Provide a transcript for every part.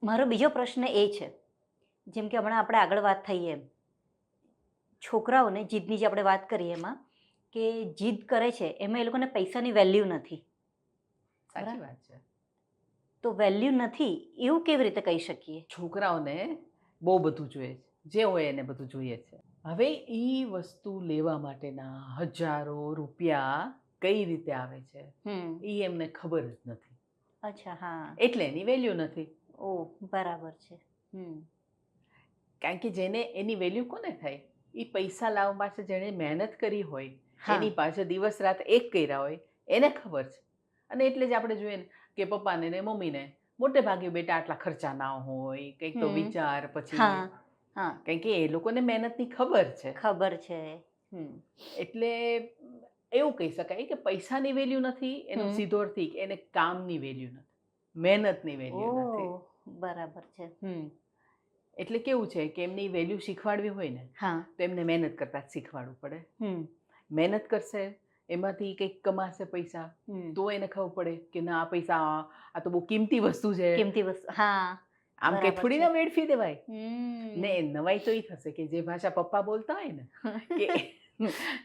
મારો બીજો પ્રશ્ન એ છે, જેમ કે હમણાં આપણે આગળ વાત થઈ એમ, છોકરાઓને જીદની જે આપણે વાત કરીએ એમાં, કે જીદ કરે છે એમાં એ લોકોને પૈસાની વેલ્યુ નથી. સાચી વાત છે. તો વેલ્યુ નથી એવું કેવી રીતે કહી શકીએ? છોકરાઓને બહુ બધું જોઈએ છે, જે હોય એને બધું જોઈએ છે. હવે એ વસ્તુ લેવા માટેના હજારો રૂપિયા કઈ રીતે આવે છે એ એમને ખબર જ નથી. અચ્છા, હા. એટલે એની વેલ્યુ નથી. ઓ, બરાબર છે. કારણ કે જેને એની વેલ્યુ કોને થાય? એ પૈસા લાવવા પાસે જેણે મહેનત કરી હોય, હા. એની પાછળ દિવસ રાત એક કર્યા હોય, એને ખબર છે. અને એટલે જ આપણે જોઈએ ને કે પપ્પાને ને મમ્મીને મોટે ભાગે બેટા આટલા ખર્ચા ના હોય, કંઈક તો વિચાર પછી. હા, હા. કારણ કે એ લોકોને મહેનતની ખબર છે. ખબર છે. એટલે એવું કહી શકાય કે પૈસાની વેલ્યુ નથી, એનો સીધો અર્થ ઈ કે એને કામની વેલ્યુ નથી, મહેનતની વેલ્યુ નથી. બરાબર છે. એટલે કેવું છે કે એમની વેલ્યુ શીખવાડવી હોય ને, તો એમને મહેનત કરતા જ શીખવાડવું પડે. મહેનત કરશે, એમાંથી કંઈક કમાશે પૈસા, તો એને ખબર પડે કે ના આ પૈસા આ તો બહુ કિંમતી વસ્તુ છે. કિંમતી વસ્તુ, હા. આમ કે થોડી ના વેડફી દેવાય. ને નવાઈ તો એ થશે કે જે ભાષા પપ્પા બોલતા હોય ને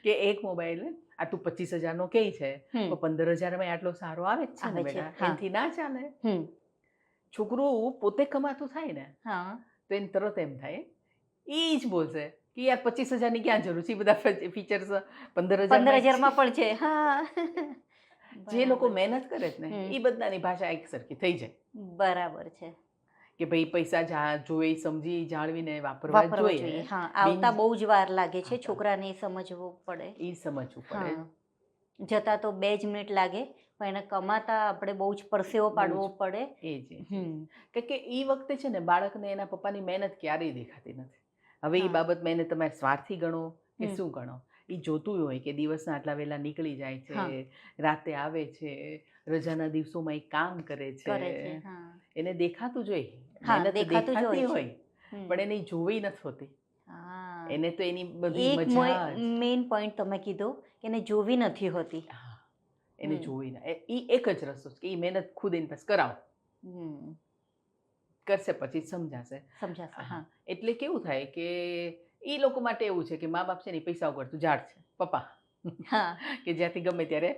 કે એક મોબાઈલ આ તું 25,000 નો કે છે, તો 15,000 માં આટલો સારો આવે જ છે ને બેટા, એનાથી ના ચાલે. છોકરું પોતે કમાતું થાય ને, તો એને તરત એમ થાય, એ જ બોલશે કે યાર 25,000 ની ક્યાં જરૂર છે, બધા ફીચર્સ 15,000 માં પણ છે. હા. જે લોકો મહેનત કરે છે ને એ બધાની ભાષા એક સરખી થઈ જાય. બરાબર છે. કે ભાઈ પૈસા જોઈ સમજી જાળવીને વાપરવા જોઈએ. હા, આવતા બહુ જ વાર લાગે છે, છોકરાને સમજવું પડે. એ સમજવું પડે. જતા તો 2 જ મિનિટ લાગે, પણ એને કમાતા આપણે બહુ જ પરસેવો પાડવો પડે. એ જ કે એ વખતે છે ને બાળકને એના પપ્પાની મહેનત ક્યારેય દેખાતી નથી. હવે એ બાબત મેં તમે સ્વાર્થી ગણો કે શું ગણો, એ જોતું હોય કે દિવસના આટલા વહેલા નીકળી જાય છે, રાતે આવે છે, રજાના દિવસોમાં એ કામ કરે છે, એને દેખાતું જ હોય, મહેનત દેખાતી હોય, પણ એને જોવી નથી હોતી. એને તો એની બધી મજા જ, મેઇન પોઈન્ટ તમે કીધો કે એને જોવી નથી હોતી. એને જોવી ના, એ એક જ રસ્તો છે કે એ મહેનત ખુદ એની પાસે કરાવો, કરશે પછી સમજાશે. એટલે કેવું થાય કે એ લોકો માટે એવું છે કે મા બાપ છે ને પૈસા વગર તું ઝાડ છે પપ્પા, કે જ્યાંથી ગમે ત્યારે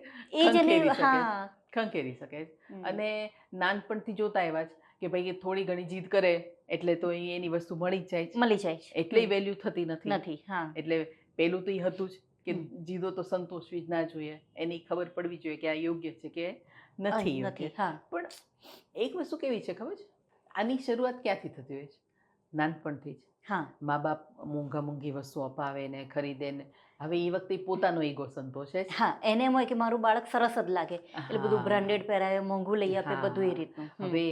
ખંખેરી શકે. અને નાનપણથી જોતા એવા જ કે ભાઈ થોડી ઘણી જીદ કરે એટલે તો એની વસ્તુ મળી જ જાય છે, એટલે વેલ્યુ થતી નથી. એટલે પેલું તો એ હતું જ કે જીદો તો સંતોષવી જ ના જોઈએ, એની ખબર પડવી જોઈએ કે આ યોગ્ય છે કે નથી યોગ્ય. પણ એક વસ્તુ કેવી છે ખબર છે, આની શરૂઆત ક્યાંથી થતી હોય છે? નાનપણથી જ. મા બાપ મોંઘી વસ્તુ અપાવે ને ખરીદે ને, હવે એ વખતે પોતાનો ઈગો સંતોષે છે. એને એમ હોય કે મારું બાળક સરસ જ લાગે, એટલે બધું બ્રાન્ડેડ પહેરાવે, મોંઘું લઈ આપે, બધું એ રીતનું. હવે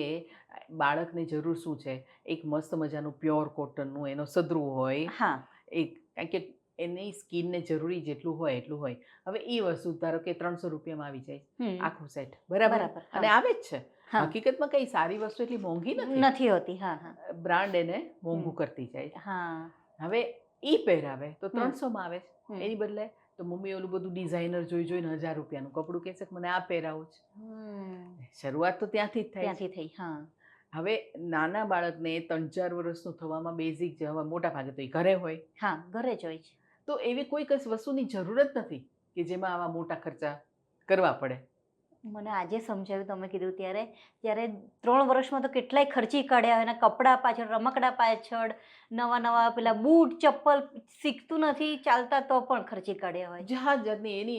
બાળકને જરૂર શું છે? એક મસ્ત મજાનું પ્યોર કોટનનું એનો સદરું હોય, એક કારણ કે એની સ્કિનને જરૂરી જેટલું હોય એટલું હોય. હવે એ વસ્તુ ધારો કે 300 રૂપિયામાં આવી જાય આખું સેટ, બરાબર, અને આવે જ છે. હકીકતમાં કઈ સારી વસ્તુ એટલી મોંઘી નથી હોતી, બ્રાન્ડ એને મોંઘું કરતી જાય. હવે એ પહેરાવે તો 300માં આવે છે, એની બદલે તો મમ્મી ઓલું બધું ડિઝાઇનર જોઈને 1000 રૂપિયાનું કપડું કહેશે કે મને આ પહેરાવું છે. શરૂઆત તો ત્યાંથી જ થાય. હવે નાના બાળકને 3-4 વર્ષનું થવામાં બેઝિક છે, હવે મોટા ભાગે તો એ ઘરે હોય, ઘરે જ હોય છે, તો એવી કોઈ વસ્તુની જરૂર જ નથી કે જેમાં આવા મોટા ખર્ચા કરવા પડે. મને આજે સમજાવ્યું તમે કીધું ત્યારે 3 વર્ષમાં તો કેટલાય ખર્ચી કાઢ્યા, એના કપડા પાછળ, રમકડા પાછળ, નવા પેલા બૂટ ચપ્પલ, શીખતું નથી ચાલતા તો પણ ખર્ચી કાઢ્યા હોય. જાત જાતની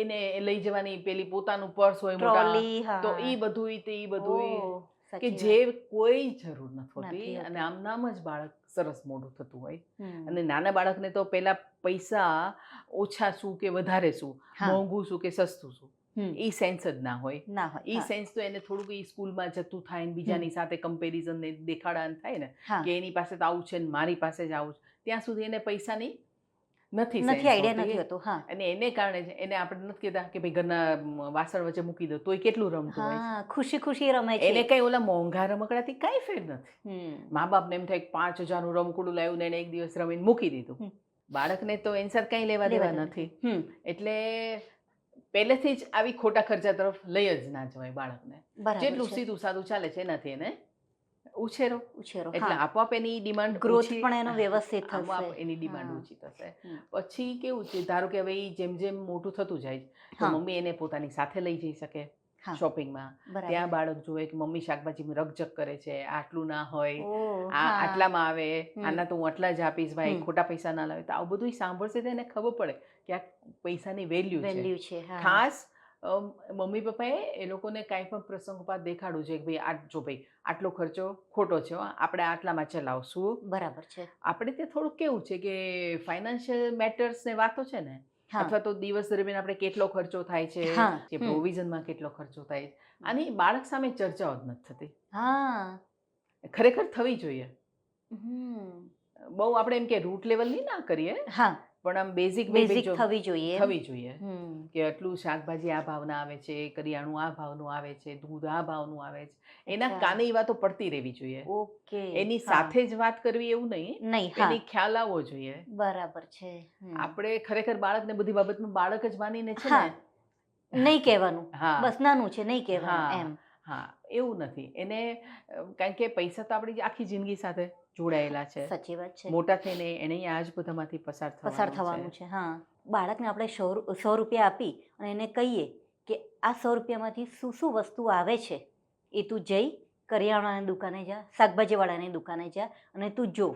એને લઈ જવાની પેલી પોતાનું પર્સ હોય મોટા, તો એ બધું કે જે કોઈ જરૂર નથી હોતી. અને આમ નામ જ બાળક સરસ મોટું થતું હોય. અને નાના બાળકને તો પેલા પૈસા ઓછા શું કે વધારે શું, મોંઘું શું કે સસ્તું શું, એ સેન્સ જ ના હોય. એ સેન્સ તો એને થોડુંક એ સ્કૂલમાં જતું થાય ને બીજાની સાથે કમ્પેરિઝન ને દેખાડાન થાય ને કે એની પાસે તો આવું છે ને મારી પાસે જ આવું છે, ત્યાં સુધી એને પૈસાની નથી આઈડિયા નથી હોતો. અને એને કારણે એને આપણે નથી કહેતા કે ભાઈ ઘરના વાસણ વચ્ચે મૂકી દો તોય કેટલું રમતું હોય છે, ખુશી ખુશી રમે છે. એને કઈ ઓલા મોંઘા રમકડાથી કઈ ફેર નથી. મા બાપને એમ થાય 5,000નું રમકડું લાવ્યું ને એને એક દિવસ રમીને મૂકી દીધું, બાળકને તો એની સાથે કઈ લેવા દેવા નથી. એટલે પહેલેથી જ આવી ખોટા ખર્ચા તરફ લઈ જ ના જવાય બાળકને. જેટલું સીધું સાદું ચાલે છે એનાથી એને ઉછેરો, ઉછેરો, એટલે હા, આપોઆપ એની ડિમાન્ડ ગ્રોથ પણ એનો વ્યવસ્થિત આપોઆપ થશે. એની ડિમાન્ડ હા. ઓછી થશે. હમ. પછી કેવું છે, ધારો કે હવે ઈ જેમ જેમ મોટું થતું જાય તો હા. મમ્મી એને પોતાની સાથે લઈ જઈ શકે હા. શોપિંગમાં. બરાબર. ત્યાં બાળક જોવે કે મમ્મી શાકભાજીમાં રકઝક કરે છે, આટલું ના હોય, ઓહ, આ હા. આટલામાં આવે, હમ. આના તો હું આટલા જ આપીશ ભાઈ, હમ. ખોટા પૈસા ના લાવે. તો આવું બધું સાંભળશે તો એને ખબર પડે કે આ પૈસાની વેલ્યુ છે. વેલ્યુ છે. હા. ખાસ મમ્મી પપ્પાએ એ લોકોને કાંઈ પણ પ્રસંગોપાત દેખાડવું છે કે ભાઈ આ જો ભાઈ આટલો ખર્ચો ખોટો છે હો, આપણે આટલામાં ચલાવશું. બરાબર છે. આપણે ત્યાં થોડુંક કેવું છે કે ફાઇનાન્શિયલ મેટર્સને વાતો છે ને, હા. અથવા તો દિવસ દરમિયાન આપણે કેટલો ખર્ચો થાય છે, હા. કે હમ. પ્રોવિઝનમાં કેટલો ખર્ચો થાય, આની બાળક સામે ચર્ચાઓ જ નથી થતી. હા. ખરેખર થવી જોઈએ. હમ. બહુ આપણે એમ કે રૂટ લેવલની ના કરીએ, હા, પણ આમ બેઝિક બેઝિક થવી જોઈએ. થવી જોઈએ હમ. કે આટલું શાકભાજી આ ભાવના આવે છે, કરિયાણું આ ભાવનું આવે છે, દૂધ આ ભાવનું આવે છે. એના અચ્છા. કાને એ વાતો પડતી રહેવી જોઈએ. ઓકે. એની હા. સાથે જ વાત કરવી એવું નહીં, નહીં. હા, એની ખ્યાલ આવવો જોઈએ. બરાબર છે. હમ. આપણે ખરેખર બાળકને બધી બાબતમાં બાળક જ માનીને છે હા, ને. નહીં કહેવાનું. હા બસ નાનું છે, નહીં કહેવાનું હા એમ. હા, એવું નથી. એને કારણ કે પૈસા તો આપણી આખી જિંદગી સાથે જોડાયેલા છે. સાચી વાત છે. મોટા થઈને એને આ જ બધામાંથી પસાર પસાર થવાનું થવાનું છે. છે. હા, બાળકને આપણે 100 રૂપિયા આપી અને એને કહીએ કે આ 100 રૂપિયામાંથી શું શું વસ્તુ આવે છે એ તું જઈ કરિયાણાની દુકાને જા, શાકભાજીવાળાની દુકાને જા અને તું જો,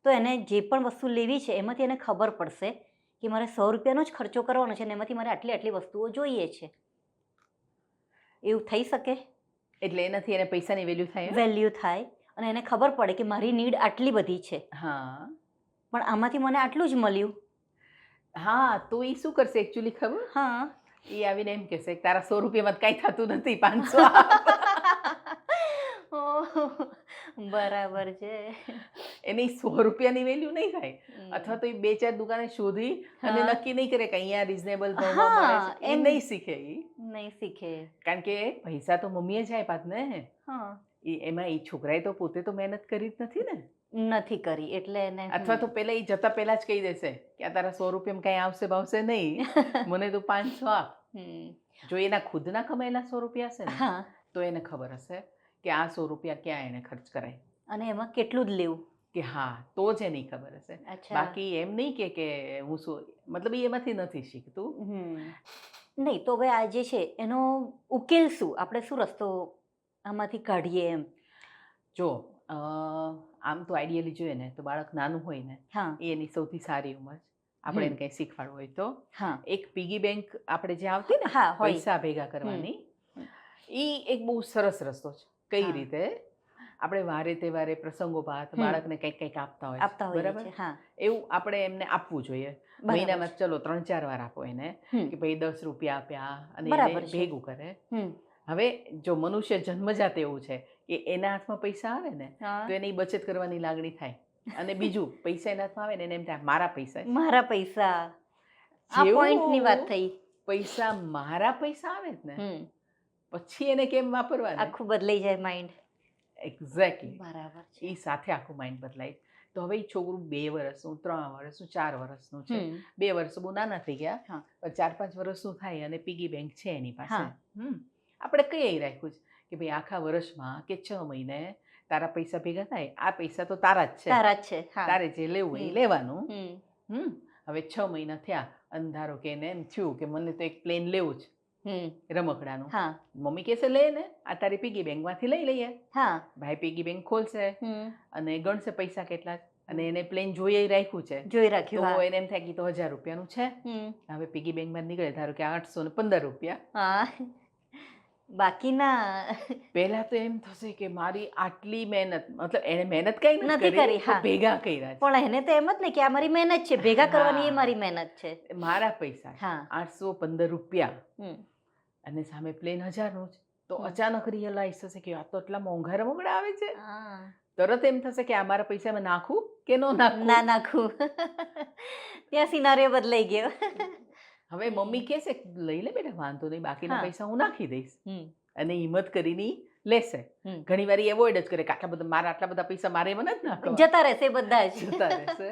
તો એને જે પણ વસ્તુ લેવી છે એમાંથી એને ખબર પડશે કે મારે 100 રૂપિયાનો જ ખર્ચો કરવાનો છે અને એમાંથી મારે આટલી આટલી વસ્તુઓ જોઈએ છે. એવું થઈ શકે. એટલે એનાથી એને પૈસાની વેલ્યુ થાય. વેલ્યુ થાય અને એને ખબર પડે કે મારી નીડ આટલી બધી છે, હા પણ આમાંથી મને આટલું જ મળ્યું. હા, તો એ શું કરશે એકચ્યુઅલી ખબર? હા. એ આવીને એમ કહેશે કે તારા 100 રૂપિયામાં કાંઈ થતું નથી, 500 આપ. ઓહ, બરાબર છે. એની 100 રૂપિયાની વેલ્યુ નહીં થાય. હમ. અથવા તો એ 2-4 દુકાને શોધી અને હા. નક્કી નહીં કરે કે અહીંયા રિઝનેબલ ભાવમાં મળે હા, છે. એ એમ નહીં શીખે એ. નહીં શીખે. કારણ કે પૈસા તો મમ્મીએ જ આપ્યા જ ને. હા. એમાં એ છોકરાએ તો પોતે તો મહેનત કરી જ નથી ને. નથી કરી એટલે એને અથવા તો પેલા એ જતા પહેલા જ કહી દેશે કે આ તારા 100 રૂપિયામાં કાંઈ આવશે ભાવશે નહીં, મને તું 500 આપ. હમ. જો એના ખુદના કમાયેલા 100 રૂપિયા હશે ને, હા, તો એને ખબર હશે કે આ 100 રૂપિયા ક્યાં એને ખર્ચ કરાય. અને એમાં કેટલું જ લેવું. કે હા, તો જ એની ખબર હશે. અચ્છા. બાકી એમ નહીં કે હું શું, મતલબ એ એમાંથી નથી શીખતું. નહીં તો હવે આ જે છે એનો ઉકેલ શું, આપણે શું રસ્તો આમાંથી કાઢીએ એમ. જો આમ તો આઈડિયલી જોઈએ ને તો બાળક નાનું હોય ને, હા. એ એની સૌથી સારી ઉંમર છે. આપણે એને કંઈ શીખવાડવું હોય તો હા. એક પીગી બેંક આપણે જે આવતી ને, હા, હોય. પૈસા ભેગા કરવાની, એ એક બહુ સરસ રસ્તો છે. કઈ હા. રીતે? આપણે વારે તહેવારે પ્રસંગોપાત બાળકને કંઈક કંઈક આપતા હોય આપતા છે, હોઈએ બરાબર? છે. હા. એવું આપણે એમને આપવું જોઈએ. બરાબર મહિનામાં છે. ચલો 3-4 વાર આપો એને, હમ. કે ભાઈ 10 રૂપિયા આપ્યા અને બરાબર એને છે. ભેગું કરે. હમ. હવે જો મનુષ્ય જન્મજાત એવું છે કે એના હાથમાં પૈસા આવે ને હા. તો એને ઈ બચત કરવાની લાગણી થાય. અને બીજું, પૈસા એના હાથમાં આવે ને એને એમ થાય મારા પૈસા છે. મારા પૈસા. આ પોઈન્ટની વાત જેવું થઈ. પૈસા મારા પૈસા આવે જ ને, હમ. પછી એને કેમ વાપરવાના? આખું બદલાઈ જાય માઇન્ડ. એક્ઝેક્ટલી. બરાબર છે. એ સાથે આખું માઇન્ડ બદલાય. તો હવે એ છોકરું 2 વર્ષનું, 3 વર્ષનું, 4 વર્ષનું છે. હમ. 2 વર્ષ બહુ નાના થઈ ગયા, હા. પણ 4-5 વર્ષનું થાય અને પીગી બેંક છે એની પાસે. હા. આપણે કઈ રાખ્યું છે કે ભાઈ આખા વર્ષમાં કે 6 મહિને તારા પૈસા ભેગા થાય, આ પૈસા તો તારા જ છે, તારા જ છે. હા. તારે જે લેવું એ હમ. લેવાનું. હમ. હવે 6 મહિના થયા અને ધારો કે એને એમ થયું કે મને તો એક પ્લેન લેવું છે રમકડાનું. હા. મમ્મી કહેશે લે ને, આ તારી પીગી બેંકમાંથી લઈ લઈએ. હા. ભાઈ પીગી બેંક ખોલશે હમ. અને ગણશે પૈસા કેટલા છે, અને એને પ્લેન જોઈએ રાખ્યું છે, જોઈ રાખ્યું. તો હા. એને એમ થાય કે ઈ તો 1000 રૂપિયાનું છે. હમ. હવે પીગી બેંકમાં નીકળે ધારો કે 815 રૂપિયા. હા. બાકીના પહેલા તો એમ થશે કે મારી આટલી મહેનત, મતલબ એને મહેનત કઈ નથી નથી કરી. કરી, હા. પણ ભેગા કર્યા છે. પણ એને તો એમ જ ને કે આ મારી મહેનત છે, ભેગા કરવાની એ હા. મારી મહેનત છે. મારા પૈસા છે, હા. 815 રૂપિયા, હમ. અને સામે પ્લેન 1000નું છે. તો હમ. અચાનક રિયલાઇઝ થશે કે આ તો એટલા મોંઘા રમકડા આવે છે. હા. તરત એમ થશે કે આ મારા પૈસામાં નાખું કે ન નાખું. ના નાખું. ત્યાં સિનારીઓ બદલાઈ ગયો. હવે મમ્મી કહેશે લઈ લે બેટા, વાંધો નહીં, બાકીના હા. પૈસા હું નાખી દઈશ. હમ. અને હિંમત કરીને ઈ લેશે. હમ. ઘણી વાર એવોઇડ જ કરે કે આટલા બધા પૈસા મારે એમાં નથી નાખવા. જતા રહેશે બધા જ. જતા રહેશે.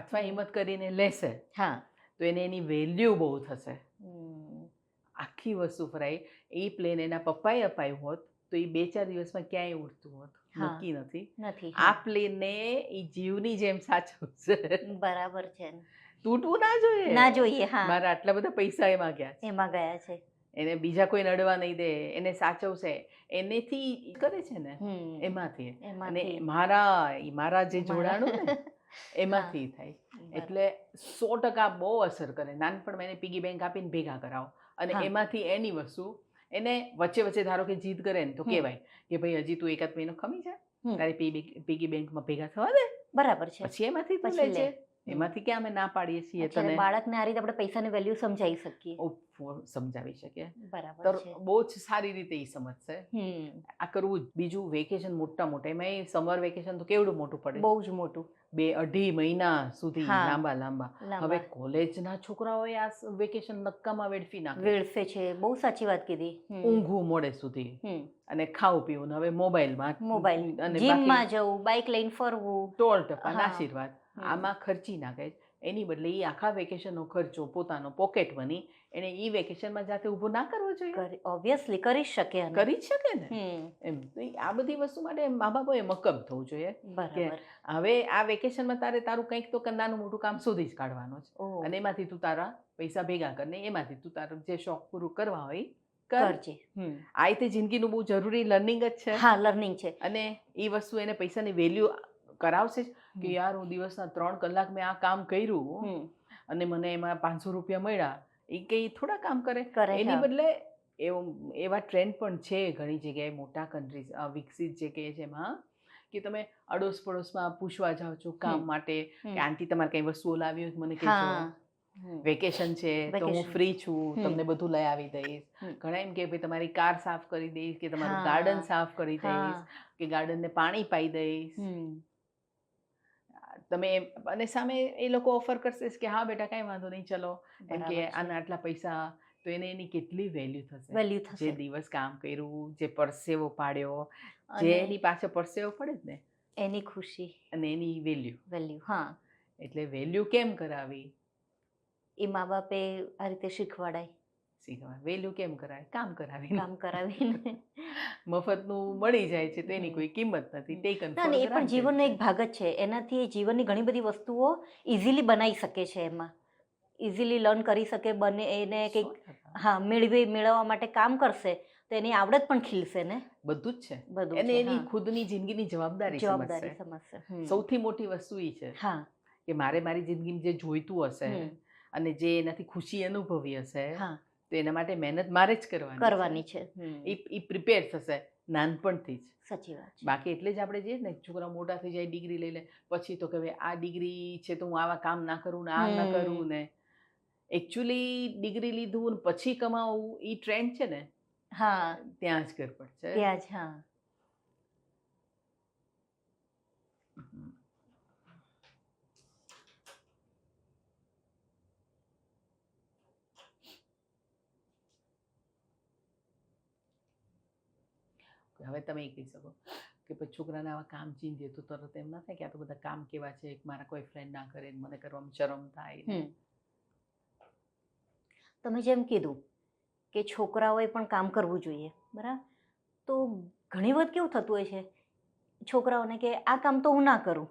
અથવા હિંમત કરીને લેશે હા. તો એને એની વેલ્યુ બહુ થશે. હમ. આખી વસ્તુ ફરાય. એ પ્લેન એના પપ્પાએ અપાયું હોત તો એ 2-4 દિવસમાં ક્યાંય ઉડતું હોત. હા. નક્કી નથી. નથી. આ પ્લેનને ઈ જીવની જેમ સાચવશે. બરાબર છે. તૂટવું ના જોઈએ. ના જોઈએ. હા, મારા આટલા બધા પૈસા એમાં ગયા છે. એમાં ગયા છે. એને બીજા કોઈ નડવા નહીં દે, એને સાચવશે, એનેથી ઈ કરે છે ને એમાંથી. અને એમાંથી. મારા જે જોડાણું ને એમાંથી થાય. બરાબર. એટલે 100% બહુ અસર કરે. નાનપણમાં એને પીગી બેંક આપીને ભેગા કરાવો અને હા. એમાંથી એની વસ્તુ એને વચ્ચે વચ્ચે ધારો કે જીદ કરે ને તો કહેવાય કે ભાઈ હજી તું એકાદ મહિનો ખમી જા, તારી પીગી બેંકમાં ભેગા થવા દે, બરાબર છે. પછી એમાંથી તું પછી લેજે. એમાંથી ક્યાં અમે ના પાડીએ છીએ અત્યારે તને. બાળકને આ રીતે આપણે પૈસાની વેલ્યુ સમજાવી શકીએ. સમજાવી શકીએ બરાબર તો છે. બહુ જ સારી રીતે ઈ સમજશે. આ કરવું જ. બીજું વેકેશન મોટા મોટા, એમાં સમર વેકેશન તો કેવડું મોટું પડે, બહુ જ મોટું. 2-2.5 મહિના સુધી હા. લાંબા. હવે કોલેજના છોકરાઓએ આ વેકેશન નક્કામાં વેડફી નાખે. વેડફે છે. બહુ સાચી વાત કીધી. ઊંઘવું મોડે સુધી અને ખાવું પીવું ને હવે મોબાઈલમાં અને જીમમાં જવું, બાઇક લઈને ફરવું, ટોળ ટપાના આશીર્વાદ આમાં ખર્ચી નાખે. એની બદલે એ આખા વેકેશનનો ખર્ચો પોતાનો પોકેટ મની એને ઈ વેકેશનમાં જાતે ઊભો ના કરવો જોઈએ. ઓબ્વિયસલી કરી શકે. કરી જ શકે ને. એમ તો આ બધી વસ્તુ માટે મા બાપોએ મક્કમ થવું જોઈએ કે હવે આ વેકેશનમાં તારે તારું કંઈક તો નાનું મોટું કામ શોધી જ કાઢવાનું છે અને એમાંથી તું તારા પૈસા ભેગા કરીને એમાંથી તું તારું જે શોખ પૂરું કરવા હોય કરજે. આ રીતે જિંદગીનું બહુ જરૂરી લર્નિંગ જ છે. હા, લર્નિંગ છે. અને એ વસ્તુ એને પૈસાની વેલ્યુ કરાવશે જ કે યાર હું દિવસના 3 કલાક મેં આ કામ કર્યું અને મને એમાં 500 રૂપિયા મળ્યા. એ કઈ થોડા કામ કરે. એની બદલે એવા ટ્રેન્ડ પણ છે ઘણી જગ્યાએ, મોટા કન્ટ્રીઝ વિકસિત જે કહે છે એમાં કે તમે અડોસ પડોશમાં પૂછવા જાઓ છો કામ માટે કે આંટી તમારે કઈ વસ્તુઓ લાવી હોય મને કહેજો, વેકેશન છે તો હું ફ્રી છું, તમને બધું લઈ આવી દઈશ. ઘણા એમ કે ભાઈ તમારી કાર સાફ કરી દઈશ, કે તમારું ગાર્ડન સાફ કરી દઈશ, કે ગાર્ડનને પાણી પાઈ દઈશ. તમે અને સામે એ લોકો ઓફર કરશે કે હા બેટા કાંઈ વાંધો નહીં, ચલો એમ કે આના આટલા પૈસા, તો એને એની કેટલી વેલ્યુ થશે. જે દિવસ કામ કર્યું, જે પરસેવો પાડ્યો, જે એની પાછળ પરસેવો પડે જ ને, એની ખુશી અને એની વેલ્યુ. હા, એટલે વેલ્યુ કેમ કરાવી એ મા બાપે આ રીતે શીખવાય. વેલ્યુ કેમ કરાય? કામ કરાવીને મફતનું મળી જાય છે તો એની કોઈ કિંમત નથી. એ પણ જીવનનો એક ભાગ જ છે. એનાથી જીવનની ઘણી બધી વસ્તુઓ ઇઝીલી બનાવી શકે છે. એમાં ઇઝીલી લર્ન કરી શકે. બને એને કંઈક મેળવવા માટે કામ કરશે તો એની આવડત પણ ખીલશે ને. બધું જ છે. એને એની ખુદની જિંદગીની જવાબદારી સમજશે. સૌથી મોટી વસ્તુ એ છે કે મારી જિંદગીમાં જે જોઈતું હશે અને જે એનાથી ખુશી અનુભવી હશે તો એના માટે મહેનત મારે જ કરવાની છે. એ પ્રિપેર થશે નાનપણથી જ. સાચી વાત. બાકી એટલે જ આપણે જઈએ ને, છોકરા મોટા થઈ જાય, ડિગ્રી લઈ લે, પછી તો કે આ ડિગ્રી છે તો હું આવા કામ ના કરું ને આ ના કરું ને. એકચ્યુઅલી ડિગ્રી લીધું ને પછી કમાવું એ ટ્રેન્ડ છે ને, ત્યાં જ ગરબડ છે. ત્યાં જ. હવે તમે એ કહી શકો કે પછી છોકરાને આવા કામ ચીંધે તો તરત એમ ના થાય કે આ તો બધા કામ કેવા છે, મારા કોઈ ફ્રેન્ડ ના કરે, મને કરવામાં શરમ થાય. તમે જેમ કીધું કે છોકરાઓએ પણ કામ કરવું જોઈએ, બરાબર. તો ઘણી વખત કેવું થતું હોય છે છોકરાઓને કે આ કામ તો હું ના કરું,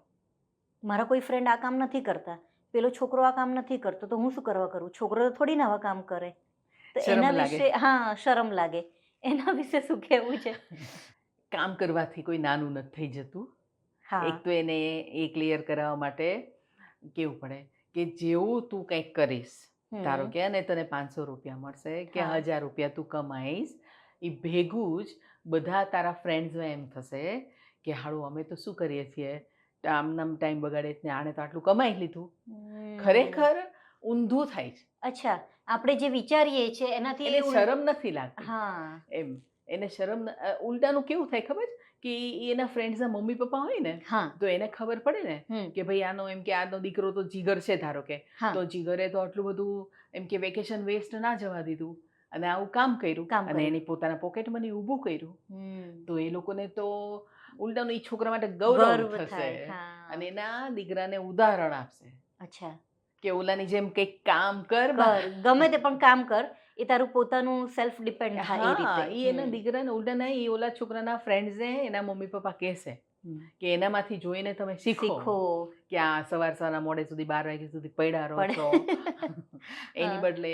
મારા કોઈ ફ્રેન્ડ આ કામ નથી કરતા, પેલો છોકરો આ કામ નથી કરતો તો હું શું કરવા કરું. છોકરો તો થોડી ને આવા કામ કરે. તો એના વિશે શરમ લાગે. એના વિશે શું કહેવું છે? કામ કરવાથી કોઈ નાનું નથી થઈ જતું. એક તો એને એ ક્લિયર કરાવવા માટે કેવું પડે કે જેવું તું કંઈક કરીશ, ધારો કે અને તને 500 રૂપિયા મળશે કે 1000 રૂપિયા તું કમાઈશ, એ ભેગું જ બધા તારા ફ્રેન્ડ્સ એમ થશે કે હાળું અમે તો શું કરીએ છીએ, આમનામ ટાઈમ બગાડે ને આણે તો આટલું કમાઈ લીધું. ખરેખર ઊંધું થાય છે. અચ્છા, આપણે જે વિચારીએ છીએ એનાથી એને શરમ નથી લાગતી. એમ એને શરમ, ઉલટાનું કેવું થાય ખબર કે એના ફ્રેન્ડ્સના મમ્મી પપ્પા હોય ને તો એને ખબર પડે ને કે ભાઈ આનો એમ કે આનો દીકરો તો જીગર છે, ધારો કે તો જીગરે તો આટલું બધું એમ કે વેકેશન વેસ્ટ ના જવા દીધું અને આવું કામ કર્યું અને એની પોતાના પોકેટ મની ઊભું કર્યું, તો એ લોકોને તો ઉલટાનું એ છોકરા માટે ગૌરવ થશે અને એના દીકરાને ઉદાહરણ આપશે. અચ્છા, કે ઓલાની જેમ કંઈક કામ કર, ગમે તે પણ કામ કર, એ તારું પોતાનું સેલ્ફ ડિપેન્ડ થાય એ હા રીતે. એ એના દીકરાને ઉલટા ના એ ઓલા છોકરાના ફ્રેન્ડ્સને એના મમ્મી પપ્પા કહેશે કે એનામાંથી જોઈને તમે શીખો કે આ સવારના મોડે સુધી 12 વાગ્યા સુધી પડ્યા રહો છો. એની બદલે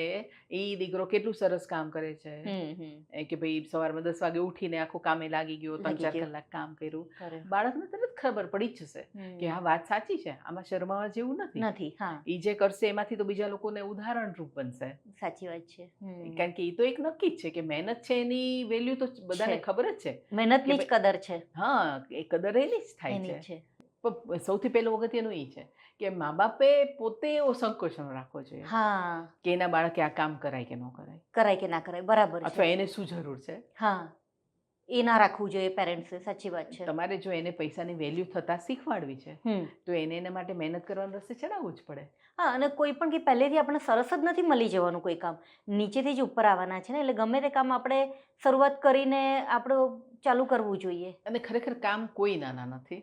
એ દીકરો કેટલું સરસ કામ કરે છે કે ભાઈ સવારમાં 10 વાગે ઉઠીને આખું કામે લાગી ગયો, 3-4 કલાક કામ કર્યું. બાળકને તરત ખબર પડી જ જશે કે આ વાત સાચી છે, આમાં શરમાવા જેવું નથી. એ જે કરશે એમાંથી તો બીજા લોકોને ઉદાહરણ રૂપ બનશે. સાચી વાત છે. કારણ કે એ તો એક નક્કી જ છે કે મહેનત છે એની વેલ્યુ તો બધાને ખબર જ છે. મહેનતની જ કદર છે. હા, એ કદર એની જ થાય છે. સૌથી પહેલું અગત્યનું એ છે કે મા બાપે પોતે એવો સંકોચ રાખવો જોઈએ કે એના બાળકે આ કામ કરાય કે ન કરાય કે ના કરાય. બરાબર. અથવા એને શું જરૂર છે. હા, એ ના રાખવું જોઈએ પેરેન્ટ્સે. સાચી વાત છે. તમારે જો એને પૈસાની વેલ્યુ થતા શીખવાડવી છે તો એને એના માટે મહેનત કરવાનો રસ્તે ચડાવવું જ પડે. હા, અને કોઈ પણ કે પહેલેથી આપણે સરસ જ નથી મળી જવાનું કોઈ કામ, નીચેથી જ ઉપર આવવાના છે ને. એટલે ગમે તે કામ આપણે શરૂઆત કરીને આપણું ચાલુ કરવું જોઈએ. અને ખરેખર કામ કોઈ નાના નથી.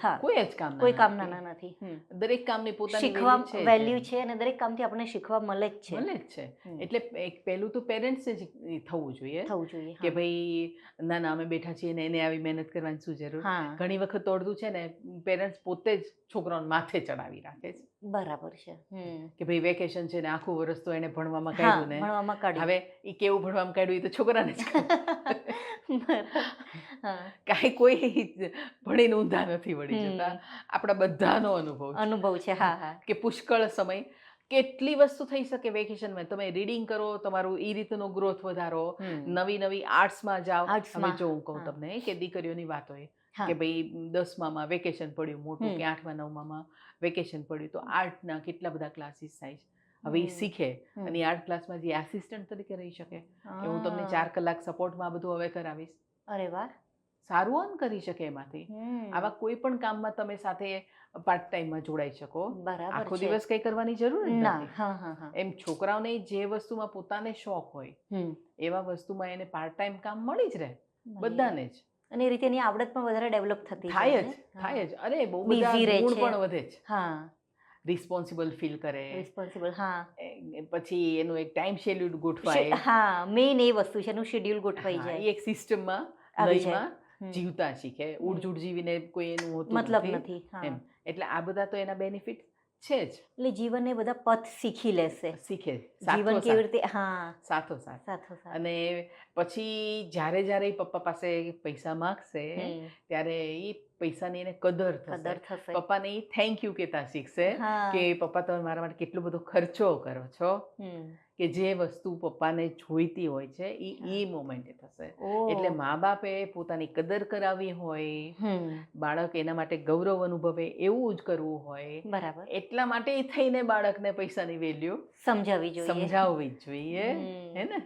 હા, કોઈ જ કામ નાના નથી. દરેક કામની પોતાની શીખવા વેલ્યુ છે અને દરેક કામથી આપણને શીખવા મળે જ છે. એટલે એક પહેલું તો પેરેન્ટ્સ જ થવું જોઈએ કે ભાઈ ના અમે બેઠા છીએ ને એને આવી મહેનત કરવાની શું જરૂર. ઘણી વખત અડધું છે ને પેરેન્ટ્સ પોતે જ છોકરાઓને માથે ચડાવી રાખે છે. બરાબર છે કે ભાઈ વેકેશન છે ને આખું વર્ષ તો એને ભણવામાં કાઢ્યું ને હવે એ કેવું ભણવામાં કાઢ્યું એ તો છોકરાને જ કાંઈ કોઈ ભણીને ઊંધા નથી વળી જતા. આપણા બધાનો અનુભવ છે કે પુષ્કળ સમય કેટલી વસ્તુ થઈ શકે વેકેશનમાં. તમે રીડિંગ કરો, તમારું એ રીતનો ગ્રોથ વધારો, નવી આર્ટ્સમાં જાઓ. હવે જો હું કહું તમને કે દીકરીઓની વાત હોય કે ભાઈ 10માં વેકેશન પડ્યું મોટું કે 8માં 9માં વેકેશન પડ્યું તો આર્ટના કેટલા બધા ક્લાસીસ થાય છે. હવે એ શીખે અને આર્ટ ક્લાસમાં જે આસિસ્ટન્ટ તરીકે રહી શકે કે હું તમને 4 કલાક સપોર્ટમાં બધું હવે કરાવીશ. અરે વાહ, સારું અર્ન કરી શકે એમાંથી. આવા કોઈ પણ કામમાં તમે સાથે પાર્ટ ટાઈમમાં જોડાઈ શકો. આખો દિવસ કંઈ કરવાની જરૂર નથી. એમ છોકરાઓને જે વસ્તુમાં પોતાને શોખ હોય એવા વસ્તુમાં એને પાર્ટ ટાઈમ કામ મળી જ રહે બધાને જ. અને એ રીતે એની આવડત પણ વધારે ડેવલપ થતી થાય જ. અરે બહુ બધા ગુણ પણ વધે છે. રિસ્પોન્સિબલ ફીલ કરે. પછી એનું એક ટાઈમ શેડ્યુલ ગોઠવાય. મેઇન એ વસ્તુ છે, એનું શેડ્યુલ ગોઠવાઈ જાય. એક સિસ્ટમમાં લયમાં જીવતા શીખે. ઉડજુડ જીવીને કોઈ એનું હોતું મતલબ નથી. એટલે આ બધા તો એના બેનિફિટ છે જ. એટલે જીવનને બધા પથ શીખી લેશે. જીવન કેવી રીતે સાથોસાથ. અને પછી જ્યારે પપ્પા પાસે પૈસા માંગશે ત્યારે એ પૈસાની એને કદર થશે. પપ્પાને એ થેન્ક યુ કહેતા શીખશે કે પપ્પા તમે મારા માટે કેટલો બધો ખર્ચો કરો છો. કે જે વસ્તુ પપ્પાને જોઈતી હોય છે એ મોમેન્ટે થશે. એટલે મા બાપે પોતાની કદર કરાવવી હોય, બાળક એના માટે ગૌરવ અનુભવે એવું જ કરવું હોય. બરાબર. એટલા માટે થઈને બાળકને પૈસાની વેલ્યુ સમજાવવી જ જોઈએ. હે ને?